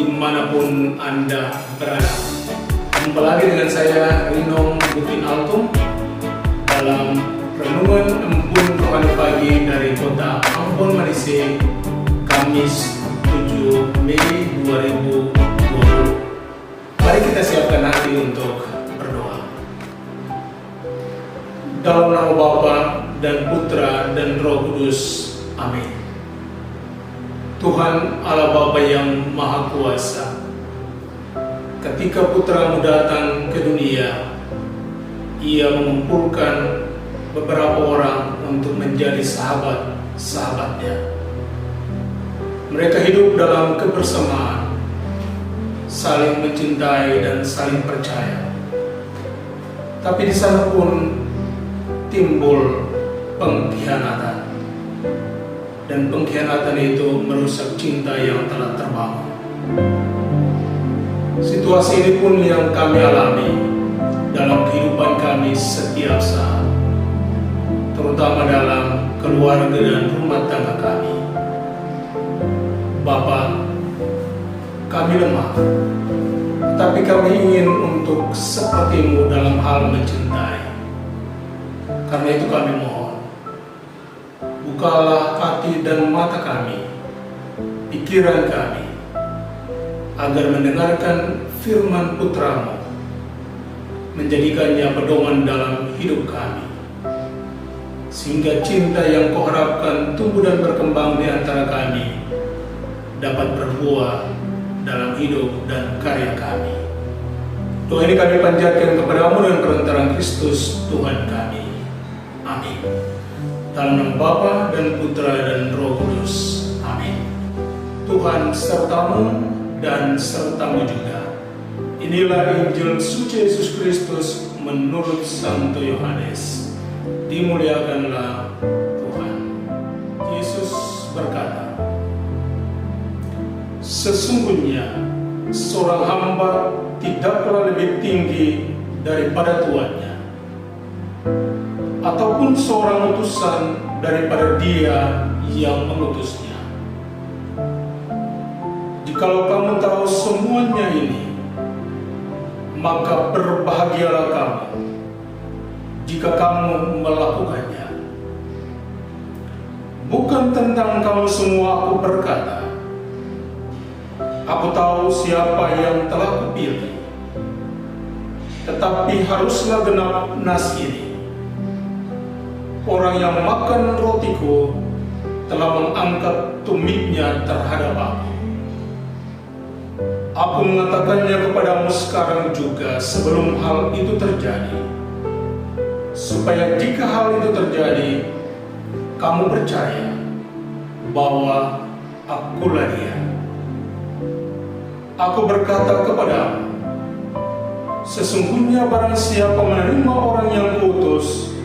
dimanapun Anda berada. Jumpa lagi dengan saya Rinong Butin Altum dalam Renungan Embun Rohani Pagi dari Kota Ambon Manise, Kamis 7 Mei 2020. Mari kita siapkan hati untuk berdoa. Dalam nama Bapa dan Putra dan Roh Kudus. Amin. Tuhan Allah Bapa yang Maha Kuasa, ketika Putra-Mu datang ke dunia, Ia mengumpulkan beberapa orang untuk menjadi sahabat-sahabatnya. Mereka hidup dalam kebersamaan, saling mencintai dan saling percaya. Tapi di sana pun timbul pengkhianatan. Dan pengkhianatan itu merusak cinta yang telah terbangun. Situasi ini pun yang kami alami dalam kehidupan kami setiap saat, terutama dalam keluarga dan rumah tangga kami. Bapa, kami lemah, tapi kami ingin untuk seperti-Mu dalam hal mencintai. Karena itu kami mohon, bukalah hati dan mata kami, pikiran kami, agar mendengarkan firman Putra-Mu, menjadikannya pedoman dalam hidup kami, sehingga cinta yang Kau harapkan tumbuh dan berkembang di antara kami dapat berbuah dalam hidup dan karya kami. Doa ini kami panjatkan kepada-Mu dan perantaraan Kristus Tuhan kami. Amin. Dalam nama Bapa dan Putra dan Roh Kudus. Amin. Tuhan serta-Mu dan serta-Mu juga. Inilah Injil suci Yesus Kristus menurut Santo Yohanes. Dimuliakanlah Tuhan. Yesus berkata, sesungguhnya seorang hamba tidaklah lebih tinggi daripada tuannya, ataupun seorang utusan daripada Dia yang mengutusnya. Jikalau kamu tahu semuanya ini, maka berbahagialah kamu jika kamu melakukannya. Bukan tentang kamu semua aku berkata, aku tahu siapa yang telah kupilih, tetapi haruslah genap nas ini. Orang yang makan rotiku telah mengangkat tumitnya terhadap aku. Aku mengatakannya kepadamu sekarang juga sebelum hal itu terjadi, supaya jika hal itu terjadi, kamu percaya bahwa akulah Dia. Aku berkata kepadamu, sesungguhnya barang siapa menerima orang yang kuutus,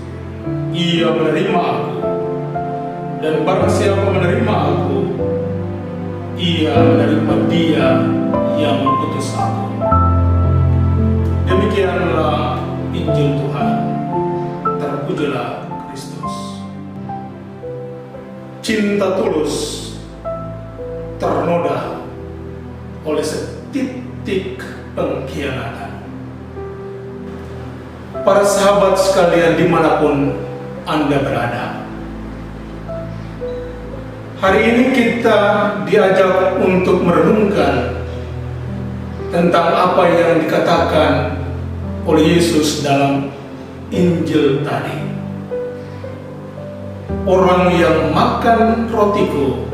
ia menerima aku, dan barang siapa menerima aku, ia menerima Dia yang mengutus aku. Demikianlah Injil Tuhan. Terpujilah Kristus. Cinta tulus ternoda oleh setitik pengkhianatan. Para sahabat sekalian dimanapun Anda berada, hari ini kita diajak untuk merenungkan tentang apa yang dikatakan oleh Yesus dalam Injil tadi. Orang yang makan rotiku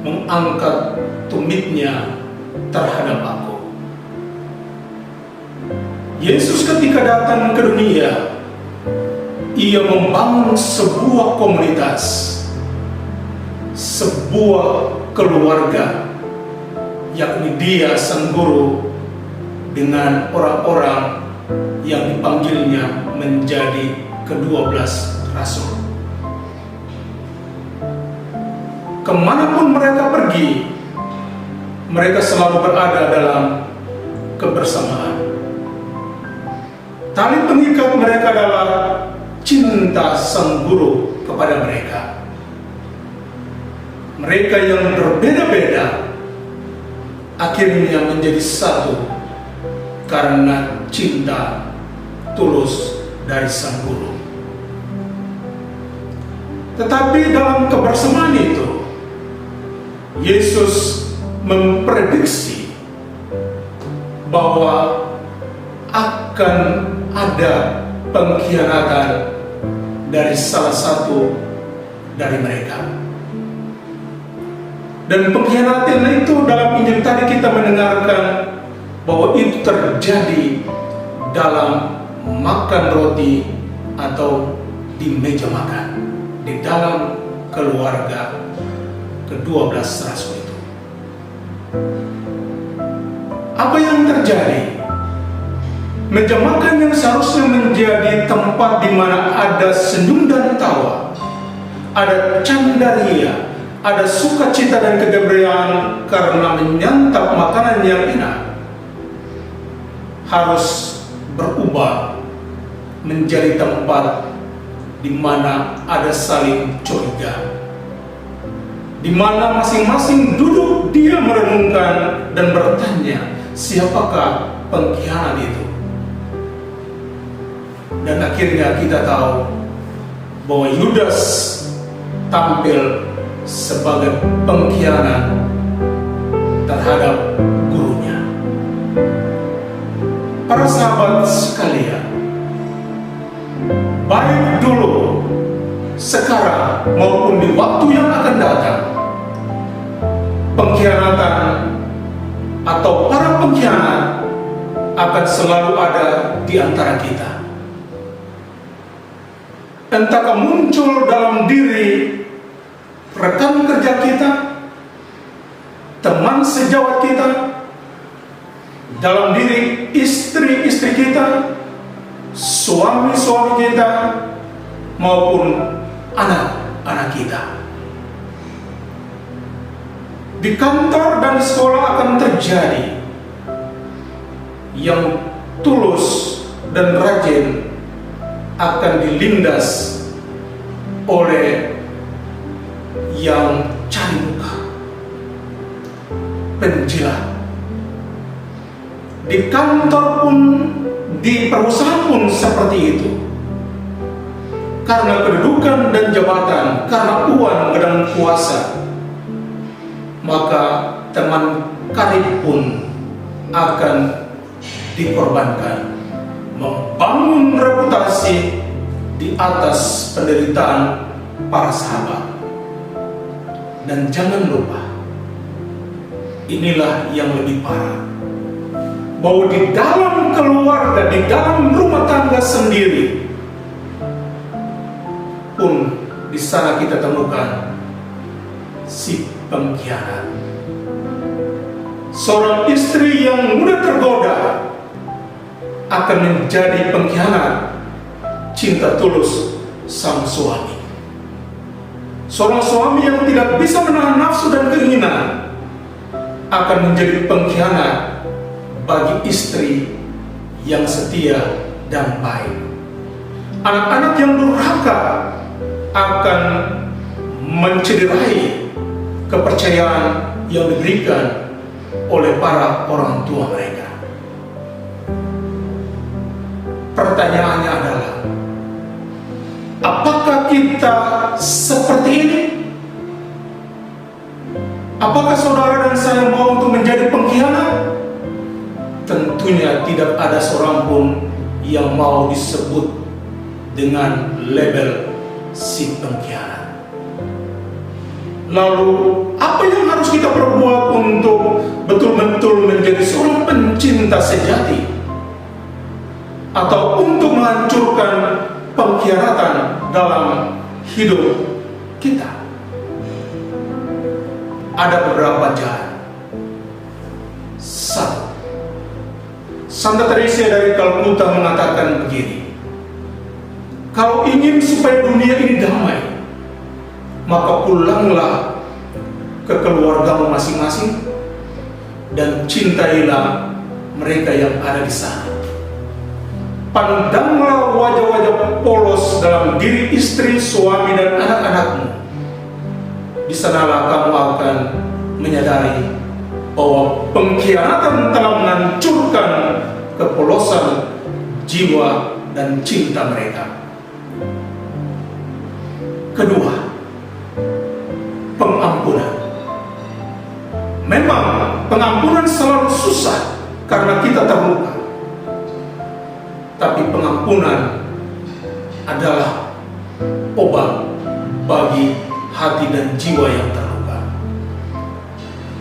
mengangkat tumitnya terhadap aku. Yesus ketika datang ke dunia, Ia membangun sebuah komunitas, sebuah keluarga, yakni Dia sang guru dengan orang-orang yang dipanggilnya menjadi ke-12 rasul. Kemanapun mereka pergi, mereka selalu berada dalam kebersamaan. Tali pengikat mereka adalah cinta sang guru kepada mereka. Mereka yang berbeda-beda akhirnya menjadi satu karena cinta tulus dari Sang Guru. Tetapi dalam kebersamaan itu, Yesus memprediksi bahwa akan ada pengkhianatan dari salah satu dari mereka. Dan pengkhianatan itu dalam Injil tadi kita mendengarkan bahwa itu terjadi dalam makan roti atau di meja makan, di dalam keluarga ke-12 rasul itu. Apa yang terjadi? Meja makan yang seharusnya menjadi tempat di mana ada senyum dan tawa, ada candaria, ada sukacita dan kegembiraan karena menyantap makanan yang enak, harus berubah menjadi tempat di mana ada saling curiga, di mana masing-masing duduk dia merenungkan dan bertanya, siapakah pengkhianat itu? Dan akhirnya kita tahu bahwa Yudas tampil sebagai pengkhianat terhadap gurunya. Para sahabat sekalian, baik dulu, sekarang maupun di waktu yang akan datang, pengkhianatan atau para pengkhianat akan selalu ada di antara kita. Entahkah muncul dalam diri rekan kerja kita, teman sejawat kita, dalam diri istri-istri kita, suami-suami kita, maupun anak-anak kita. Di kantor dan sekolah akan terjadi yang tulus dan rajin akan dilindas oleh yang cari muka, penjilat. Di kantor pun, di perusahaan pun seperti itu. Karena kedudukan dan jabatan, karena uang dan kuasa, maka teman karib pun akan dikorbankan, membangun reputasi di atas penderitaan para sahabat. Dan jangan lupa, inilah yang lebih parah, bahwa di dalam keluarga, di dalam rumah tangga sendiri pun di sana kita temukan si pengkhianat. Seorang istri yang mudah tergoda akan menjadi pengkhianat cinta tulus sang suami. Seorang suami yang tidak bisa menahan nafsu dan keinginan akan menjadi pengkhianat bagi istri yang setia dan baik. Anak-anak yang durhaka akan mencederai kepercayaan yang diberikan oleh para orang tua mereka. Pertanyaannya adalah, apakah kita seperti ini? Apakah saudara dan saya mau untuk menjadi pengkhianat? Tentunya tidak ada seorang pun yang mau disebut dengan label si pengkhianat. Lalu, apa yang harus kita perbuat untuk betul-betul menjadi seorang pencinta sejati? Atau untuk menghancurkan pengkhianatan dalam hidup kita? Ada beberapa jalan. Satu, Santa Teresa dari Kalkuta mengatakan begini, kalau ingin supaya dunia ini damai, maka pulanglah ke keluargamu masing-masing dan cintailah mereka yang ada di sana. Pandanglah wajah-wajah polos dalam diri istri, suami, dan anak-anakmu. Di sanalah kamu akan menyadari bahwa pengkhianatan telah menghancurkan kepolosan jiwa dan cinta mereka. Kedua, pengampunan. Memang pengampunan selalu susah karena kita terluka. Tapi pengampunan adalah obat bagi hati dan jiwa yang terluka.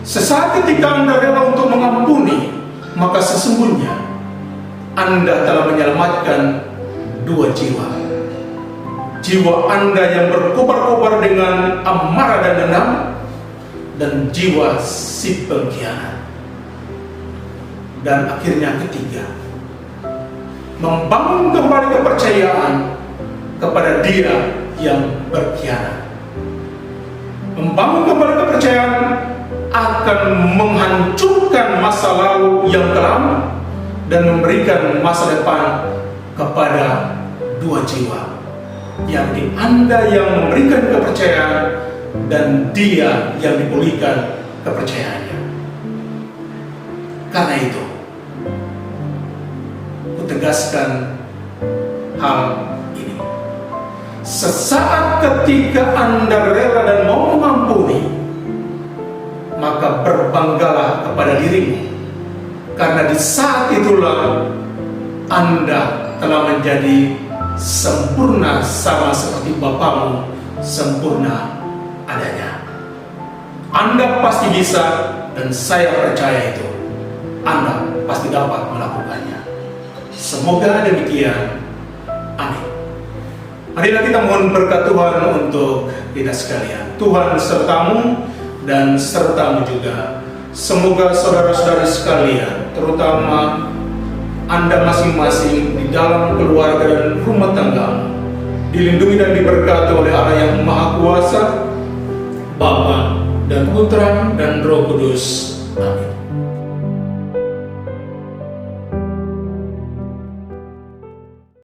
Sesaat ketika Anda rela untuk mengampuni, maka sesungguhnya Anda telah menyelamatkan dua jiwa. Jiwa Anda yang berkobar-kobar dengan amarah dan dendam, dan jiwa si pengkhianat. Dan akhirnya ketiga, membangun kembali kepercayaan kepada dia yang berkhianat. Membangun kembali kepercayaan akan menghancurkan masa lalu yang kelam dan memberikan masa depan kepada dua jiwa, yakni Anda yang memberikan kepercayaan dan dia yang dipulihkan kepercayaannya. Karena itu, kutegaskan hal ini. Sesaat ketika Anda rela dan mau mengampuni, maka berbanggalah kepada dirimu, karena di saat itulah Anda telah menjadi sempurna sama seperti Bapamu sempurna adanya. Anda pasti bisa, dan saya percaya itu Anda pasti dapat melakukannya. Semoga demikian. Amin. Marilah kita mohon berkat Tuhan untuk kita sekalian. Tuhan sertamu dan sertamu juga. Semoga saudara-saudari sekalian, terutama Anda masing-masing di dalam keluarga dan rumah tangga, dilindungi dan diberkati oleh Allah yang Maha Kuasa, Bapa dan Putra dan Roh Kudus. Amin.